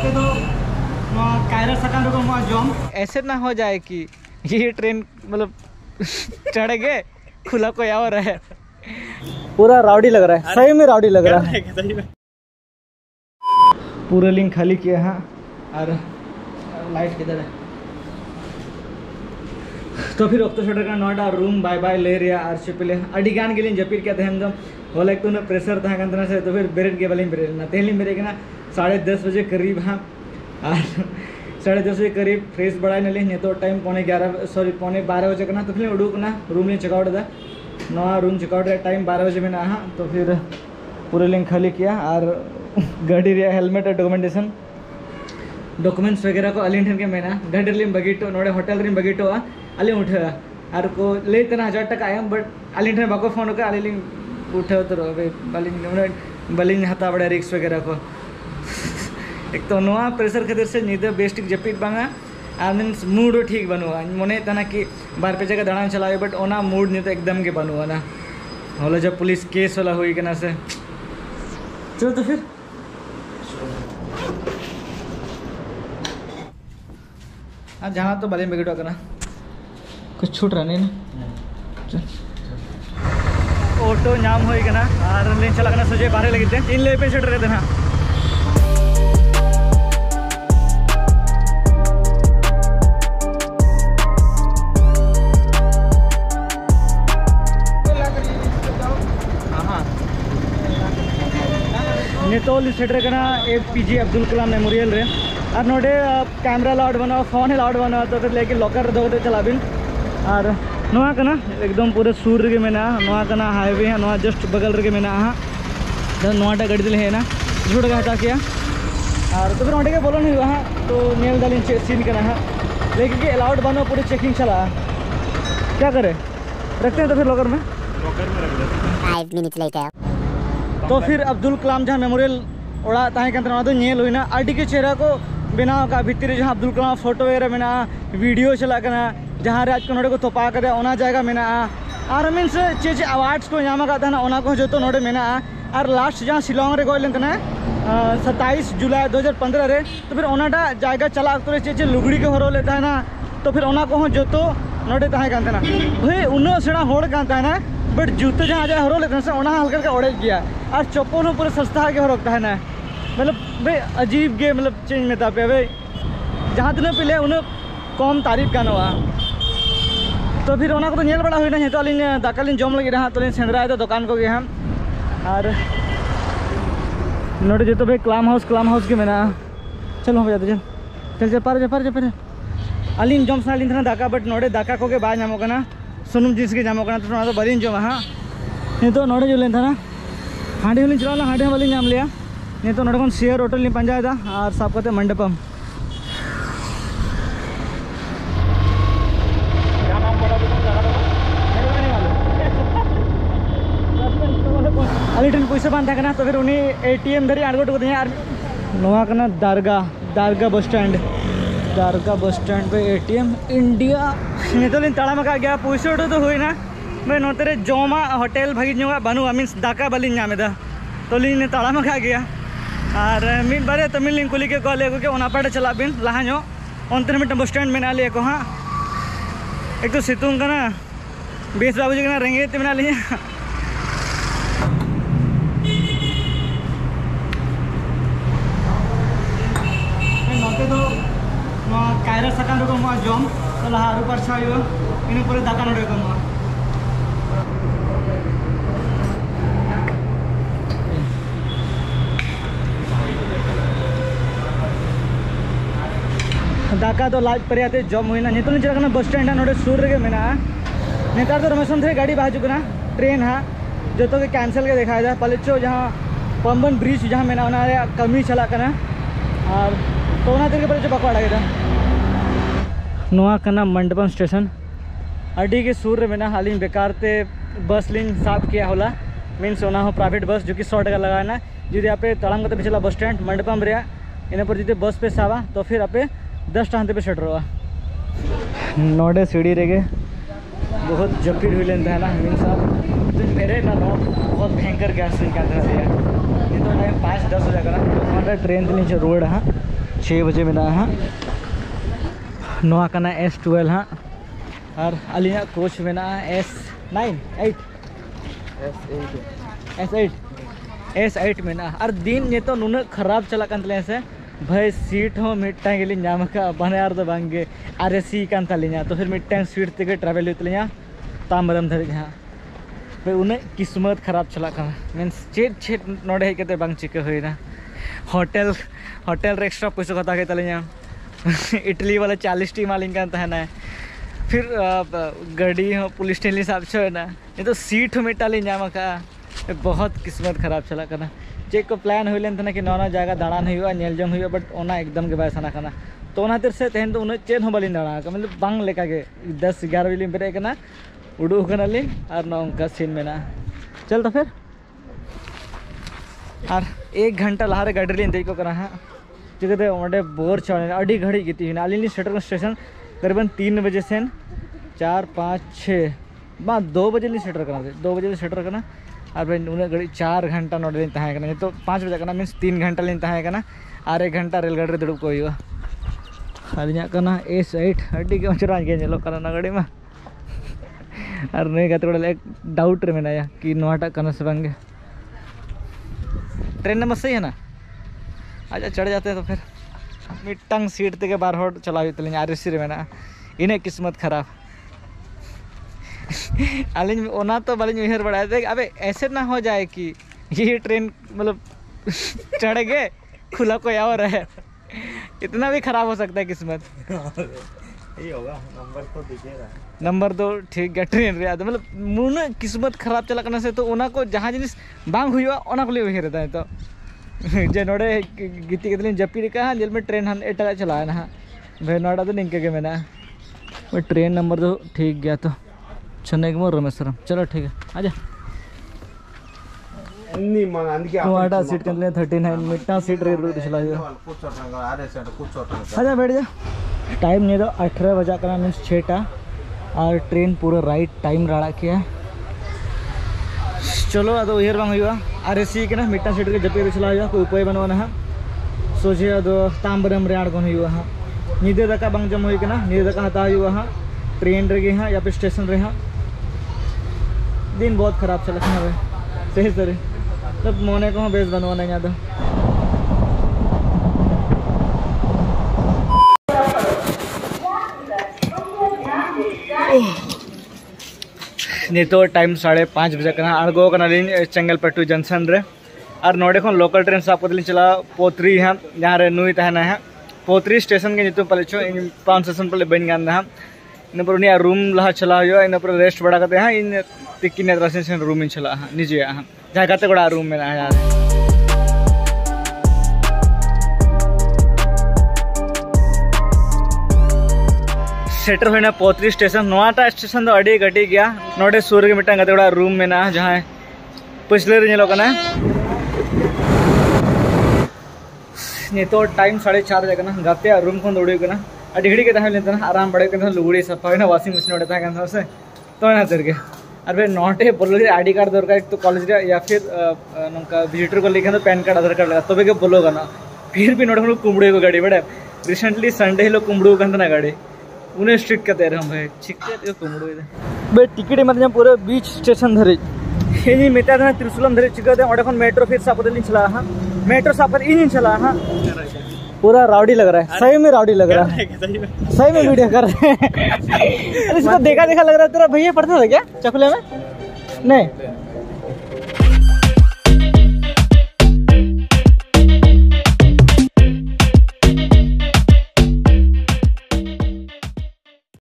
नोते तो कायरा सकान रको जम ऐसे ना हो जाए कि ये ट्रेन मतलब चढ़ गए खुला कोई और है। पूरा राउडी लग रहा है, सही में राउडी लग रहा है। पूरा लिंक खाली किया है और लाइट किधर है। तो फिर ऑक्टो शटर का नोटा रूम बाय बाय ले रहा आर चिपले अड़ी गान के लिए जपीर क्या थे हम होला एक तो प्रेशर था कंतना से तो फिर बेरेट के वाले बेरेट ना तेली मेरे के ना 10:30 बजे करीब हाँ और 10:30 बजे करीब फ्रेश बढ़ाई नहीं नहीं तो टाइम 11:12 बजे का ना तो फिर उड़ूक ना रूम में चेकआउट था नवा रूम चेकआउट टाइम 12 बजे में ना हाँ तो फिर पूरे लिंक खाली किया और गाड़ी रे हेलमेट और डॉक्यूमेंट्स वगैरह को अलिन ठन के मेना गाड़ी रे बगीटो नोड़े होटल रे बगीटो अली उठा और को लेते 1000 टका आयम बट अलिन ठन बाको फोन का अली उठे तो बलिन हता बड़े रिक्स वगैरह को एक तो नवा प्रेशर खातिर से नींद बेस्टिक जपीट बांगा और मीन्स मूड ठीक बनूआ मने तना कि बार पे जगह दाड़ान चलावे बट ओना मूड नहीं तो एकदम के बनूआ ना होला जब पुलिस केस वाला हुई के ना से चलो तो फिर आज जहाँ तो बाली बगीटो करना कुछ छूट रहा नहीं ना ऑटो नाम हो गया और लेन चला करना सोचे बाहर लगे थे 3 ले पे छूट रहे थे ना नेतोल सेटर करना APJ अब्दुल कलाम मेमोरियल रे और नोडे कैमरा लाउड बनाओ फोन लाउड बनाओ तो फिर लेके लॉकर दो चला बिन और नवा करना एकदम पूरे सूर रे मेना नवा करना हाईवे है नवा जस्ट बगल रे मेना हाँ तो नवाटा गड़ी दिल है ना झूठ का हटा किया और तो फिर नोडे के बोलो नहीं वहाँ तो नेल दालिन सीन करना है लेकिन अलाउड बनो पूरे चेकिंग चला क्या करे रखते हैं तो फिर लॉकर में रख देते 5 मिनट लेकर तो फिर अब्दुल कलाम जहाँ मेमोरियल ओड़ा नेल हुई ना अड़ी के चेहरा को बनाव का भितर जहाँ अब्दुल कलाम फोटो वगैरह मेना वीडियो चला जहाँ आज को नोड़े को तोपा कर ओना जायगा मेना और मीन्स चे चे अवार्ड्स को नाम का ओना को जो तो नोड़े मेना और लास्ट जहाँ शिलोंग रे गए लेना 27 जुलाई 2015 रे तो फिर ओनाटा जायगा चला तो चे चे लुगड़ी के हरो लेता है ना तो फिर ओना को जो तो नोड़े तहन ना भाई उन्ना सेड़ा होड़ कान ना बट जूते जहाँ जाए हरो लेते हैं ओना हल्का का ओढ़ गया और चप्पल पूरे सस्ता के हरोकता है ना मतलब भाई अजीब गे मतलब चेंज में था पे भाई जहाँ दिन पे उन्हें कम तारीफ का नवा तो फिर ओना को तो नेल बड़ा हुई ना तो अलिन दाका लिन जम लगे रहा तो सेंद्रा तो दुकान को गया और नोटे जो तो भाई क्लाम हाउस के मेना चलो हो जाते चल पार अलिन जम सा दाका बट नोड़े दाका को के बाद नामों ना सुनुम जिस के जामों तो बलिन जमा हाँ नहीं तो नोड़े जो लेना ना हांडी वाली चला हांडी वाली नाम लिया नहीं तो नोड़े शेयर होटल नहीं पंजा था और साफ करते मंडपम अलिटन पैसा बांधा करना तो फिर उन्हें ATM धरी आड़गोट को यार नवा करना दारगा बस स्टैंड पे ATM इंडिया नहीं तो लिन तड़ा में गया पैसा उठो तो हुई ना भाई नोते जमा होटल भागी बनूआ मीन्स दाका बाली नाम तो लिन तड़ा में गया और मिड बारे तमिल लिंग कुली के कॉल के पाटे चला बिन लहा अंतर मिट्टन बस स्टैंड में लिया को हाँ एक तो सितुंग का ना बेस बाबूजी का रेंगे में लिया नोते तो कायरा सकान रको जम तो लहा आरु पार्छा इन पर दाका नोड़े को दाका तो लाज पर आते जम हुई ना नितों चलना बस स्टैंड नोड़े सूर रे मेना नेतार तो रमेशन थे गाड़ी बाजुकना ट्रेन हाँ जो तो कैंसल के देखा जाए पलचो जहाँ पंबन ब्रिज जहाँ मेना कमी चला और तो तेरे पलचो बकवाड़ा गया नवा कना मंडपम स्टेशन अड़ी के सूर में हालिन बेकार ते बस लिन साफ किया होला मीन्स होना हो प्राइवेट बस जो कि 100 टका लगाना जुदी आपे तड़ाम करते चला बस स्टैंड मंडपम रे इन पर जुदी बस पे सावा तो फिर आपे 10 टांते पे सेट रहा नोडे सीढ़ी रे बहुत जपीर हुई लेता है ना मीन्स तो मेरे ना बहुत भयंकर गैस निकालते हैं ये तो टाइम 5-10 हो जाएगा ना ट्रेन के नीचे रोड है 6 बजे में हाँ नोआ कना S12 हाँ और अलिया कोच में S8 में और दिन ये तो नुन खराब चला कर से भाई सीट हो मिट्टा के लिए बने यार तो बांगे आर सी कान तालिया तो फिर मिट्टा सीट ते ट्रैवल होते तामरम धरी हाँ भाई उन्हें किस्मत खराब चला मीन्स चेट नोड़े हेकते बांग चिका होइना होटल रे एक्स्ट्रा पैसा कथा के तलिया इटली वाला 40 टी मालिंग का है फिर गाड़ी हो पुलिस स्टेशन हिसाब से ना ये तो सीट हो मिटा ली नाम का बहुत किस्मत खराब चला करना चेक को प्लान हो लेन था कि नौना जगह दाड़ान हुआ नेलजम हुआ बट ओना एकदम के बैसाना करना तो ओना तिर से तेहन तो उन्हें चेन हो बाली दाड़ा का मतलब बांग लेका के 10-11 बजे बेरे करना उड़ू करना ली और ना उनका सीन में ना चल तो फिर और 1 घंटा लहारे गाड़ी ली इंतजार को करा हाँ चिकते ओंडे बोर चढ़े अड़ी घड़ी गीती अली सेटर स्टेशन करीबन 3 बजे से 4, 5, 6 बा 2 बजे सेटर करना 2 बजे सेटर करना और भाई उन्हें घड़ी 4 घंटा नोड़े तहना तो 5 बजे करना मीन्स 3 घंटा लीन तहना और 1 घंटा रेलगाड़ी दुड़ब को हुआ अलिया S8 अड़ी के मचरा गेलो करना गाड़ी में और नहीं कहते एक डाउट रे मेना कि नोटा करना से बांगे ट्रेन नंबर सही है ना अच्छा चढ़ जाते हैं तो फिर मिट्टंग सीट ते के बार होट चला आर सी रे मेना इन्हें किस्मत खराब अलिन ओना तो बालिन उहर बड़ा थे अबे ऐसे ना हो जाए कि ये ट्रेन मतलब चढ़ गए खुला कोई और है इतना भी खराब हो सकता है किस्मत यही होगा नंबर तो ठीक है ट्रेन रे मतलब मुन किस्मत खराब चला करने से तो ओना को जहाँ जिनिस बांग हुआ ओना को लिए उहर रहता है तो जे नोड़े गीती के जपी का जेल में ट्रेन हम एटा चला है ना भाई नोड़ा तो निंके के मैंने मैं ट्रेन नंबर तो ठीक गया तो चेन्नई के रमेश्वरम चलो ठीक है आजा नोड़ा सीट के लिए 39 मिनट सीट रे चला आजा बैठ जा टाइम नहीं तो 18 बजा करना मीन्स 6टा और ट्रेन पूरा राइट टाइम राड़ा किया चलो अब उहर बांग हुआ आर सी के ना मिट्टा सीट के जपे चला हुआ कोई उपाय बनवाना है सोचे अब तांबरम रे आड़गन हुआ हाँ नीदे दाका बांग जम हुई ना नीदे दाका हता हुआ हाँ ट्रेन रे हाँ या फिर स्टेशन रे हाँ दिन बहुत खराब चला है सही सर तब मोने को बेस बनवाना यहाँ तो नहीं तो टाइम 5:30 बजे करना अड़गो करना चंगलपट्टू जंक्शन रे और नोड़े को लोकल ट्रेन साफ कर चला पोत्री हाँ जहाँ रे नुई तहना है पोत्री स्टेशन के नितुम पले छो इन 5 स्टेशन पले बन गान हाँ इन पर उन्हें रूम लहा चला हुआ इन पर रेस्ट बड़ा करते हाँ इन तिक्की रेसिडेंशियल रूम इन चला हाँ निजे हाँ जहाँ गाते बड़ा रूम में ना यार सेटर होना पोत्री स्टेशन नोटा स्टेशन तो अड़ी गटी गया नोड़े सूर के मिट्टा गते रूम में ना जहाँ पिछले नहीं तो टाइम 4:30 बजे ना गाते रूम खन उड़ी अड़ी घड़ी के तहना आराम बड़े लुगड़ी सफा ना वाशिंग मशीन उड़े से तो ना तेरे और भाई नोटे बोलो आईडी कार्ड दरकार एक तो कॉलेज या फिर नौका विजिटर को लिखा तो पैन कार्ड आधार कार्ड लगा तब बोलोगा ना फिर भी नोटे कुमड़े को गाड़ी बड़े रिसेंटली संडे ही लोग कुमड़ू ना गाड़ी उन्हें स्ट्रिक्ट करते रहे भाई चिक्के कुमड़ू भाई टिकट मतलब पूरे बीच स्टेशन धरे ये मेता था त्रिशूलम धरे चिकते और मेट्रो फिर सापत चला हाँ मेट्रो सापत इन चला हाँ पूरा राउडी लग रहा है सही में राउडी लग रहा है सही में वीडियो कर रहे हैं इसको देखा लग रहा है तेरा भैया पढ़ता था क्या चकुले में नहीं